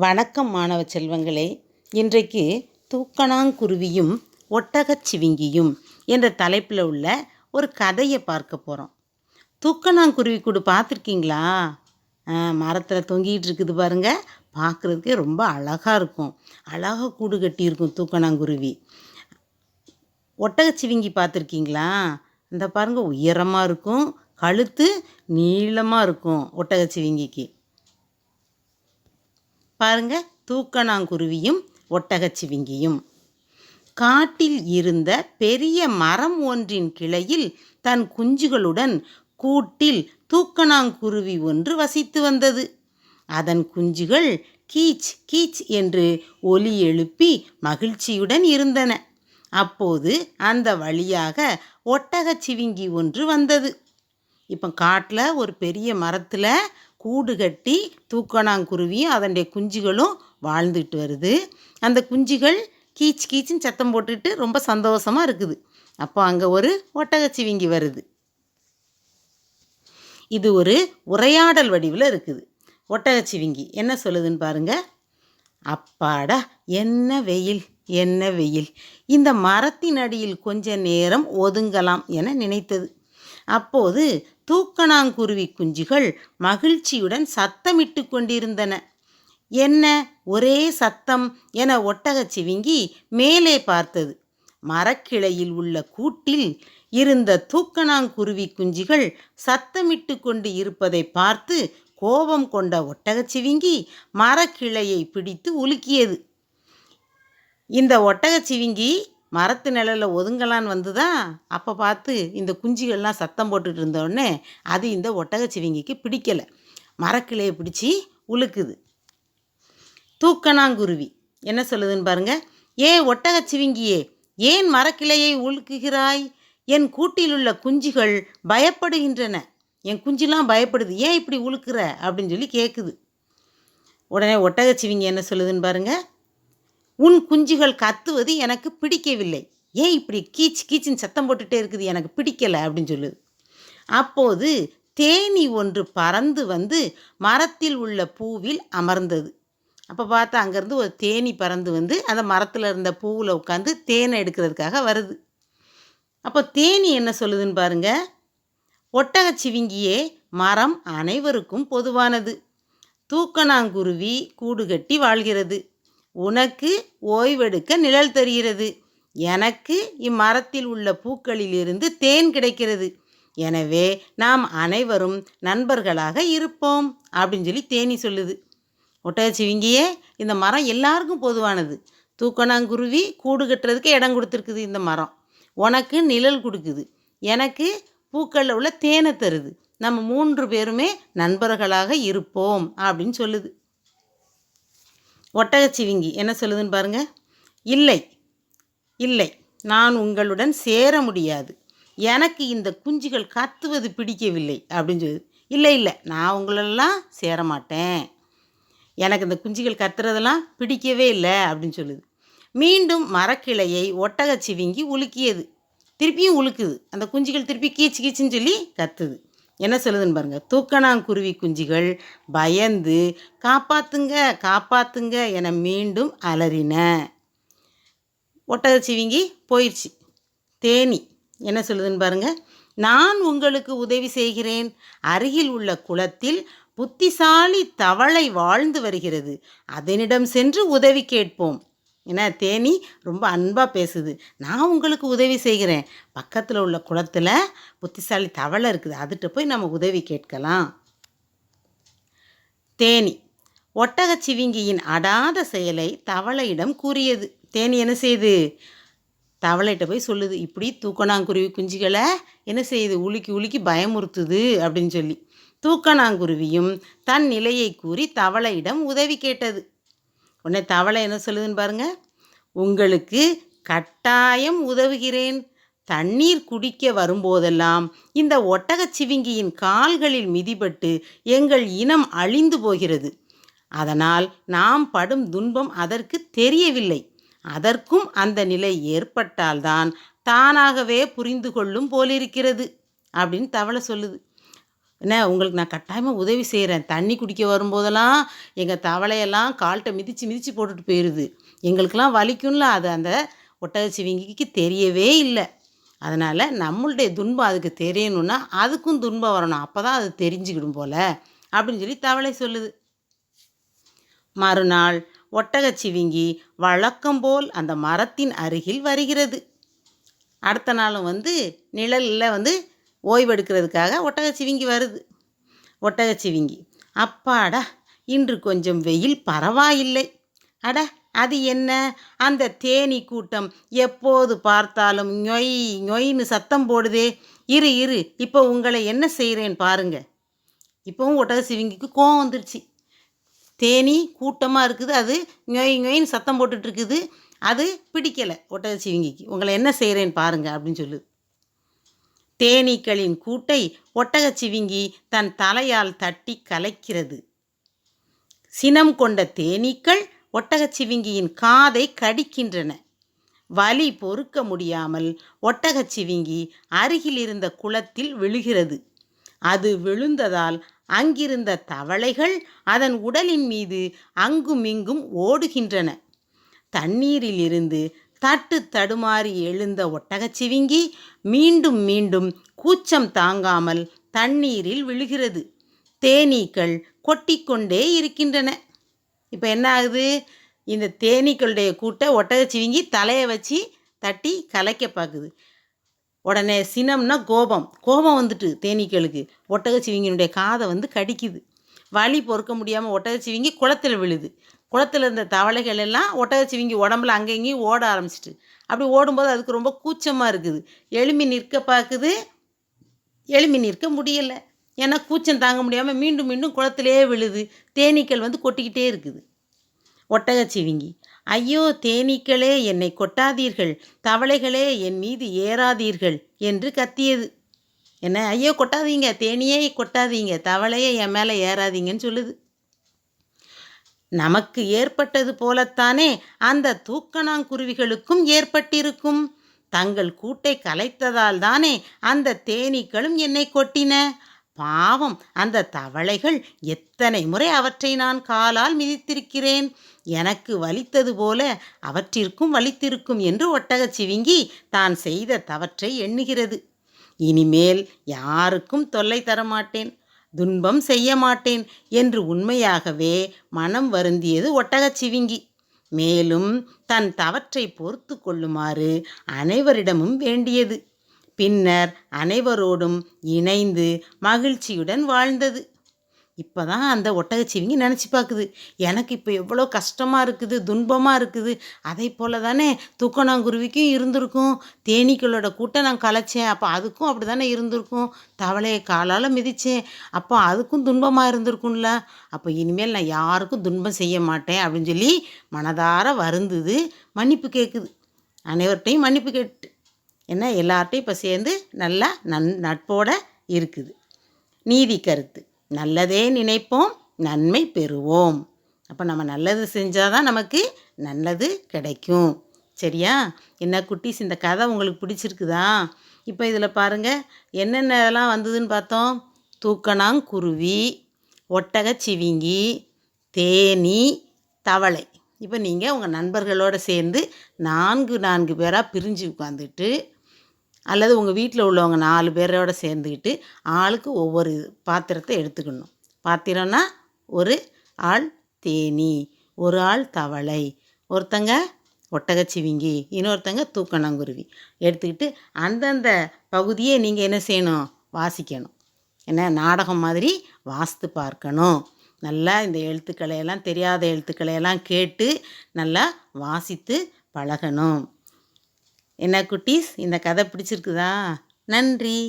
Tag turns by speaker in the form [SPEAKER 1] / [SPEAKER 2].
[SPEAKER 1] வணக்கம் மாணவ செல்வங்களே. இன்றைக்கு தூக்கணாங்குருவியும் ஒட்டகச் சிவிங்கியும் என்ற தலைப்பில் உள்ள ஒரு கதையை பார்க்க போகிறோம். தூக்கணாங்குருவி கூடு பார்த்துருக்கீங்களா? மரத்தில் தொங்கிட்டு இருக்குது பாருங்க. பார்க்குறதுக்கே ரொம்ப அழகாக இருக்கும். அழகாக கூடு கட்டியிருக்கும் தூக்கணாங்குருவி. ஒட்டகச்சிவிங்கி பார்த்துருக்கீங்களா? இந்த பாருங்கள், உயரமாக இருக்கும், கழுத்து நீளமாக இருக்கும் ஒட்டகச்சிவிங்கிக்கு. பாருங்க, தூக்கணாங்குருவியும் ஒட்டகச்சிவிங்கியும். காட்டில் இருந்த பெரிய மரம் ஒன்றின் கிளையில் தன் குஞ்சுகளுடன் கூட்டில் தூக்கணாங்குருவி ஒன்று வசித்து வந்தது. அதன் குஞ்சுகள் கீச் கீச் என்று ஒலி எழுப்பி மகிழ்ச்சியுடன் இருந்தன. அப்போது அந்த வழியாக ஒட்டகச்சிவிங்கி ஒன்று வந்தது. இப்போ காட்டில் ஒரு பெரிய மரத்தில் கூடு கட்டி தூக்கணாங்குருவியும் அதனுடைய குஞ்சுகளும் வாழ்ந்துட்டு வருது. அந்த குஞ்சுகள் கீச் கீச்சுன்னு சத்தம் போட்டுட்டு ரொம்ப சந்தோஷமாக இருக்குது. அப்போ அங்கே ஒரு ஒட்டகச்சிவிங்கி வருது. இது ஒரு உரையாடல் வடிவில் இருக்குது. ஒட்டகச்சிவிங்கி என்ன சொல்லுதுன்னு பாருங்க. அப்பாடா, என்ன வெயில் என்ன வெயில், இந்த மரத்தின் அடியில் கொஞ்ச நேரம் ஒதுங்கலாம் என நினைத்தது. அப்போது தூக்கணாங்குருவி குஞ்சுகள் மகிழ்ச்சியுடன் சத்தமிட்டு கொண்டிருந்தன. என்ன ஒரே சத்தம் என ஒட்டகச்சிவிங்கி மேலே பார்த்தது. மரக்கிளையில் உள்ள கூட்டில் இருந்த தூக்கணாங்குருவி குஞ்சுகள் சத்தமிட்டு கொண்டு இருப்பதை பார்த்து கோபம் கொண்ட ஒட்டகச்சிவிங்கி மரக்கிளையை பிடித்து உலுக்கியது. இந்த ஒட்டகச்சிவிங்கி மரத்து நிழலில் ஒதுங்கலான்னு வந்துதா. அப்போ பார்த்து இந்த குஞ்சுகள்லாம் சத்தம் போட்டுட்டு இருந்தோடனே அது இந்த ஒட்டகச்சிவிங்கிக்கு பிடிக்கலை. மரக்கிளையை பிடிச்சி உழுக்குது. தூக்கணாங்குருவி என்ன சொல்லுதுன்னு பாருங்க. ஒட்டகச்சிவிங்கியே, ஏன் மரக்கிளையை உழுக்குகிறாய்? என் கூட்டில் உள்ள குஞ்சுகள் பயப்படுகின்றன. என் குஞ்சுலாம் பயப்படுது, ஏன் இப்படி உழுக்குற அப்படின்னு சொல்லி கேட்குது. உடனே ஒட்டகச்சிவிங்கி என்ன சொல்லுதுன்னு பாருங்க. உன் குஞ்சுகள் கத்துவது எனக்கு பிடிக்கவில்லை. ஏன் இப்படி கீச் கீச்சின்னு சத்தம் போட்டுகிட்டே இருக்குது, எனக்கு பிடிக்கலை அப்படின்னு சொல்லுது. அப்போது தேனி ஒன்று பறந்து வந்து மரத்தில் உள்ள பூவில் அமர்ந்தது. அப்போ பார்த்தா அங்கேருந்து ஒரு தேனி பறந்து வந்து அந்த மரத்தில் இருந்த பூவில் உட்காந்து தேனை எடுக்கிறதுக்காக வருது. அப்போ தேனி என்ன சொல்லுதுன்னு பாருங்க. ஒட்டகச்சிவிங்கியே, மரம் அனைவருக்கும் பொதுவானது. தூக்கணாங்குருவி கூடு கட்டி வாழ்கிறது. உனக்கு ஓய்வெடுக்க நிழல் தருகிறது. எனக்கு இம்மரத்தில் உள்ள பூக்களிலிருந்து தேன் கிடைக்கிறது. எனவே நாம் அனைவரும் நண்பர்களாக இருப்போம் அப்படின்னு சொல்லி தேனி சொல்லுது. ஒட்டகச்சிவிங்கியே, இந்த மரம் எல்லாருக்கும் பொதுவானது. தூக்கணாங்குருவி கூடு கட்டுறதுக்கு இடம் கொடுத்துருக்குது. இந்த மரம் உனக்கு நிழல் கொடுக்குது, எனக்கு பூக்களில் உள்ள தேனை தருது. நம்ம 3 பேருமே நண்பர்களாக இருப்போம் அப்படின்னு சொல்லுது. ஒட்டகச்சிவிங்கி என்ன சொல்லுதுன்னு பாருங்க. இல்லை இல்லை, நான் உங்களுடன் சேர முடியாது. எனக்கு இந்த குஞ்சுகள் கத்துவது பிடிக்கவில்லை அப்படின்னு சொல்லுது. இல்லை இல்லை, நான் உங்களெல்லாம் சேர மாட்டேன். எனக்கு இந்த குஞ்சுகள் கத்துறதெல்லாம் பிடிக்கவே இல்லை அப்படின்னு சொல்லுது. மீண்டும் மரக்கிளையை ஒட்டகச்சிவிங்கி உலுக்கியது. திருப்பியும் உலுக்குது. அந்த குஞ்சுகள் திருப்பி கீச்சு கீச்சுன்னு சொல்லி கத்துது. என்ன சொல்லுதுன்னு பாருங்க. தூக்கணாங்குருவி குஞ்சுகள் பயந்து காப்பாத்துங்க காப்பாத்துங்க என மீண்டும் அலறின. ஒட்டகச்சிவிங்கி போயிடுச்சு. தேனி என்ன சொல்லுதுன்னு பாருங்க. நான் உங்களுக்கு உதவி செய்கிறேன். அருகில் உள்ள குளத்தில் புத்திசாலி தவளை வாழ்ந்து வருகிறது. அதனிடம் சென்று உதவி கேட்போம். ஏன்னா தேனி ரொம்ப அன்பாக பேசுது. நான் உங்களுக்கு உதவி செய்கிறேன். பக்கத்தில் உள்ள குளத்தில் புத்திசாலி தவளை இருக்குது, அதுகிட்ட போய் நம்ம உதவி கேட்கலாம். தேனி ஒட்டகச்சிவிங்கியின் அடாத செயலை தவளையிடம் கூறியது. தேனி என்ன செய்யுது? தவளைகிட்ட போய் சொல்லுது. இப்படி தூக்கணாங்குருவி குஞ்சுகளை என்ன செய்யுது? உலுக்கி உலுக்கி பயமுறுத்துது அப்படின்னு சொல்லி. தூக்கணாங்குருவியும் தன் நிலையை கூறி தவளையிடம் உதவி கேட்டது. உடனே தவளை என்ன சொல்லுதுன்னு பாருங்க. உங்களுக்கு கட்டாயம் உதவுகிறேன். தண்ணீர் குடிக்க வரும்போதெல்லாம் இந்த ஒட்டகச்சிவிங்கியின் கால்களில் மிதிபட்டு எங்கள் இனம் அழிந்து போகிறது. அதனால் நாம் படும் துன்பம் அதற்கு தெரியவில்லை. அதற்கும் அந்த நிலை ஏற்பட்டால்தான் தானாகவே புரிந்து கொள்ளும் போலிருக்கிறது அப்படின்னு தவளை சொல்லுது. என்ன உங்களுக்கு நான் கட்டாயமாக உதவி செய்கிறேன். தண்ணி குடிக்க வரும்போதெல்லாம் எங்கள் தவளையெல்லாம் கால்கிட்ட மிதித்து மிதித்து போட்டுட்டு போயிடுது. எங்களுக்கெல்லாம் வலிக்கும்ல, அது அந்த ஒட்டகச்சிவிங்கிக்கு தெரியவே இல்லை. அதனால் நம்மளுடைய துன்பம் அதுக்கு தெரியணும்னா அதுக்கும் துன்பம் வரணும். அப்போ தான் அது தெரிஞ்சுக்கிடும் போல் அப்படின்னு சொல்லி தவளை சொல்லுது. மறுநாள் ஒட்டகச்சிவிங்கி வழக்கம்போல் அந்த மரத்தின் அருகில் வருகிறது. அடுத்த நாளும் நிழலில் ஓய்வெடுக்கிறதுக்காக ஒட்டகச்சிவிங்கி வருது. ஒட்டகச்சிவிங்கி, அப்பாடா, இன்று கொஞ்சம் வெயில் பரவாயில்லை. அட, அது என்ன, அந்த தேனீ கூட்டம் எப்போது பார்த்தாலும் நொய் நொய்னு சத்தம் போடுதே. இரு இரு, இப்போ உங்களை என்ன செய்கிறேன் பாருங்க. இப்போவும் ஒட்டகச்சிவிங்கிக்கு கோவம் வந்துருச்சு. தேனீ கூட்டமாக இருக்குது, அது நொய் நொயின்னு சத்தம் போட்டுட்ருக்குது. அது பிடிக்கலை ஒட்டகச்சிவிங்கிக்கு. உங்களை என்ன செய்கிறேன்னு பாருங்க அப்படின்னு சொல்லுது. தேனீக்களின் கூட்டை ஒட்டகச்சிவிங்கி தன் தலையால் தட்டி கலைக்கிறது. சினம் கொண்ட தேனீக்கள் ஒட்டகச்சிவிங்கியின் காதை கடிக்கின்றன. வலி பொறுக்க முடியாமல் ஒட்டகச்சிவிங்கி அருகில் இருந்த குளத்தில் விழுகிறது. அது விழுந்ததால் அங்கிருந்த தவளைகள் அதன் உடலின் மீது அங்குமிங்கும் ஓடுகின்றன. தண்ணீரில் இருந்து தட்டு தடுமாறி எழுந்த ஒட்டகச்சிவிங்கி மீண்டும் மீண்டும் கூச்சம் தாங்காமல் தண்ணீரில் விழுகிறது. தேனீக்கள் கொட்டிக்கொண்டே இருக்கின்றன. இப்போ என்ன ஆகுது, இந்த தேனீக்களுடைய கூட்டை ஒட்டகச்சிவிங்கி தலையை வச்சு தட்டி கலைக்க பார்க்குது. உடனே சினம்னா கோபம் வந்துட்டு தேனீக்களுக்கு ஒட்டகச்சிவிங்கினுடைய காதை கடிக்குது. வலி பொறுக்க முடியாமல் ஒட்டகச்சிவிங்கி குளத்தில் விழுது. குளத்தில் இருந்த தவளைகள் எல்லாம் ஒட்டகச்சிவிங்கி உடம்புல அங்கேயும் ஓட ஆரம்பிச்சிட்டு, அப்படி ஓடும்போது அதுக்கு ரொம்ப கூச்சமாக இருக்குது. எழும்பி நிற்க பார்க்குது, எழும்பி நிற்க முடியலை. ஏன்னா கூச்சம் தாங்க முடியாமல் மீண்டும் மீண்டும் குளத்திலே விழுது. தேனீக்கள் கொட்டிக்கிட்டே இருக்குது. ஒட்டகச்சிவிங்கி, ஐயோ தேனீக்களே, என்னை கொட்டாதீர்கள், தவளைகளே என் மீது ஏறாதீர்கள் என்று கத்தியது. என்ன, ஐயோ கொட்டாதீங்க, தேனியே கொட்டாதீங்க, தவளையே என் மேலே ஏறாதீங்கன்னு சொல்லுது. நமக்கு ஏற்பட்டது போலத்தானே அந்த தூக்கணாங்குருவிகளுக்கும் ஏற்பட்டிருக்கும். தங்கள் கூட்டை கலைத்ததால் தானே அந்த தேனீக்களும் என்னை கொட்டின. பாவம், அந்த தவளைகள் எத்தனை முறை அவற்றை நான் காலால் மிதித்திருக்கிறேன். எனக்கு வலித்தது போல அவற்றிற்கும் வலித்திருக்கும் என்று ஒட்டகச்சிவிங்கி தான் செய்த தவற்றை எண்ணுகிறது. இனிமேல் யாருக்கும் தொல்லை தரமாட்டேன், துன்பம் செய்ய மாட்டேன் என்று உண்மையாகவே மனம் வருந்தியது ஒட்டகச்சிவிங்கி. மேலும் தன் தவற்றை பொறுத்து கொள்ளுமாறு அனைவரிடமும் வேண்டியது. பின்னர் அனைவரோடும் இணைந்து மகிழ்ச்சியுடன் வாழ்ந்தது. இப்போ தான் அந்த ஒட்டகச்சிவிங்கி நினச்சி பார்க்குது, எனக்கு இப்போ எவ்வளோ கஷ்டமாக இருக்குது, துன்பமாக இருக்குது. அதை போல் தானே தூக்கணாங்குருவிக்கும் இருந்திருக்கும். தேனீக்களோட கூட்டை நான் கலைச்சேன், அப்போ அதுக்கும் அப்படி தானே இருந்திருக்கும். தவளையை காலால் மிதித்தேன், அப்போ அதுக்கும் துன்பமாக இருந்திருக்கும்ல. அப்போ இனிமேல் நான் யாருக்கும் துன்பம் செய்ய மாட்டேன் அப்படின்னு சொல்லி மனதார வருந்துது, மன்னிப்பு கேட்குது. அனைவர்கிட்டையும் மன்னிப்பு கேட்டு என்ன எல்லார்ட்டையும் இப்போ சேர்ந்து நல்லா நட்போடு இருக்குது. நீதி கருத்து: நல்லதே நினைப்போம், நன்மை பெறுவோம். அப்போ நம்ம நல்லது செஞ்சால் தான் நமக்கு நல்லது கிடைக்கும். சரியா? என்ன குட்டீஸ், இந்த கதை உங்களுக்கு பிடிச்சிருக்குதா? இப்போ இதில் பாருங்கள், என்னென்னலாம் வந்ததுன்னு பார்த்தோம். தூக்கணாங்குருவி, ஒட்டகச்சிவிங்கி, தேனீ, தவளை. இப்போ நீங்கள் உங்கள் நண்பர்களோடு சேர்ந்து 4 பேராக பிரிஞ்சு உட்காந்துட்டு, அல்லது உங்கள் வீட்டில் உள்ளவங்க 4 பேரோட சேர்ந்துக்கிட்டு ஆளுக்கு ஒவ்வொரு பாத்திரத்தை எடுத்துக்கணும். பாத்திரம்னா ஒரு ஆள் தேனீ, ஒரு ஆள் தவளை, ஒருத்தங்க ஒட்டகச்சிவிங்கி, இன்னொருத்தங்க தூக்கணாங்குருவி எடுத்துக்கிட்டு அந்தந்த பகுதியை நீங்கள் என்ன செய்யணும், வாசிக்கணும். என்ன, நாடகம் மாதிரி வாசித்து பார்க்கணும். நல்லா இந்த எழுத்துக்களையெல்லாம், தெரியாத எழுத்துக்களையெல்லாம் கேட்டு நல்லா வாசித்து பழகணும். என்ன குட்டீஸ், இந்த கதை பிடிச்சிருக்குதா? நன்றி.